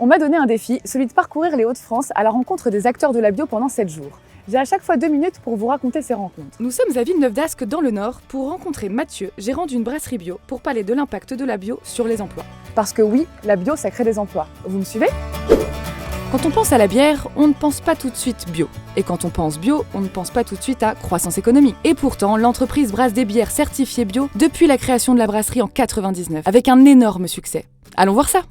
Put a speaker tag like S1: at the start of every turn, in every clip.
S1: On m'a donné un défi, celui de parcourir les Hauts-de-France à la rencontre des acteurs de la bio pendant 7 jours. J'ai à chaque fois 2 minutes pour vous raconter ces rencontres. Nous sommes à Villeneuve-d'Ascq dans le Nord pour rencontrer Mathieu, gérant d'une brasserie bio, pour parler de l'impact de la bio sur les emplois. Parce que oui, la bio, ça crée des emplois. Vous me suivez ? Quand on pense à la bière, on ne pense pas tout de suite bio. Et quand on pense bio, on ne pense pas tout de suite à croissance économique. Et pourtant, l'entreprise brasse des bières certifiées bio depuis la création de la brasserie en 99, avec un énorme succès. Allons voir ça.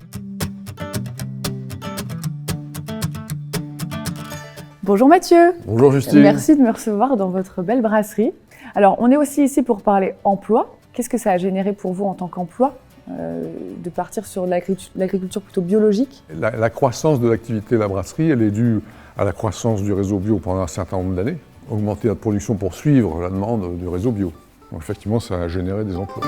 S1: Bonjour Mathieu.
S2: Bonjour Justine.
S1: Merci de me recevoir dans votre belle brasserie. Alors, on est aussi ici pour parler emploi. Qu'est-ce que ça a généré pour vous en tant qu'emploi de partir sur l'agriculture plutôt biologique?
S2: La croissance de l'activité de la brasserie, elle est due à la croissance du réseau bio pendant un certain nombre d'années. Augmenter notre production pour suivre la demande du réseau bio. Donc effectivement, ça a généré des emplois.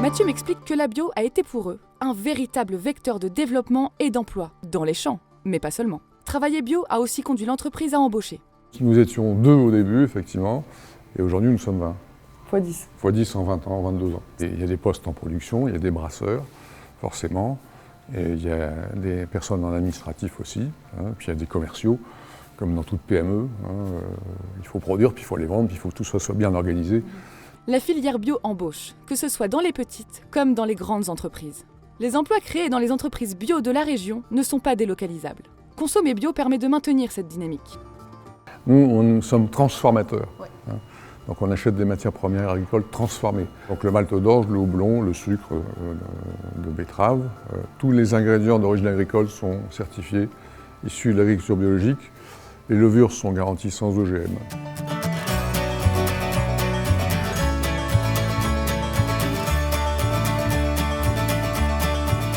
S1: Mathieu m'explique que la bio a été pour eux un véritable vecteur de développement et d'emploi, dans les champs, mais pas seulement. Travailler bio a aussi conduit l'entreprise à embaucher.
S2: Nous étions 2 au début, effectivement, et aujourd'hui nous sommes 20.
S1: x10.
S2: x10 en 20 ans, 22 ans. Et il y a des postes en production, il y a des brasseurs, forcément, et il y a des personnes en administratif aussi, puis il y a des commerciaux, comme dans toute PME. Il faut produire, puis il faut les vendre, puis il faut que tout soit bien organisé.
S1: La filière bio embauche, que ce soit dans les petites comme dans les grandes entreprises. Les emplois créés dans les entreprises bio de la région ne sont pas délocalisables. Consommer bio permet de maintenir cette dynamique.
S2: Nous sommes transformateurs.
S1: Ouais.
S2: Donc on achète des matières premières agricoles transformées. Donc le malt d'orge, le houblon, le sucre de betterave, tous les ingrédients d'origine agricole sont certifiés, issus de l'agriculture biologique. Les levures sont garanties sans OGM.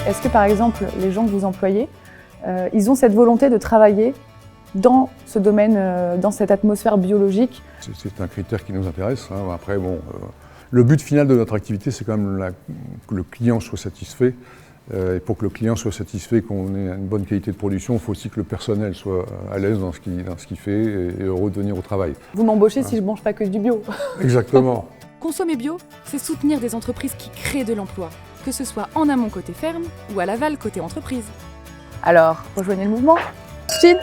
S1: Est-ce que par exemple, les gens que vous employez, ils ont cette volonté de travailler dans ce domaine, dans cette atmosphère biologique?
S2: C'est un critère qui nous intéresse. Après, le but final de notre activité, c'est quand même que le client soit satisfait. Et pour que le client soit satisfait, qu'on ait une bonne qualité de production, il faut aussi que le personnel soit à l'aise dans ce qu'il fait et heureux de venir au travail.
S1: Vous m'embauchez si je ne mange pas que du bio.
S2: Exactement.
S1: Consommer bio, c'est soutenir des entreprises qui créent de l'emploi, que ce soit en amont côté ferme ou à l'aval côté entreprise. Alors, rejoignez le mouvement. Chine!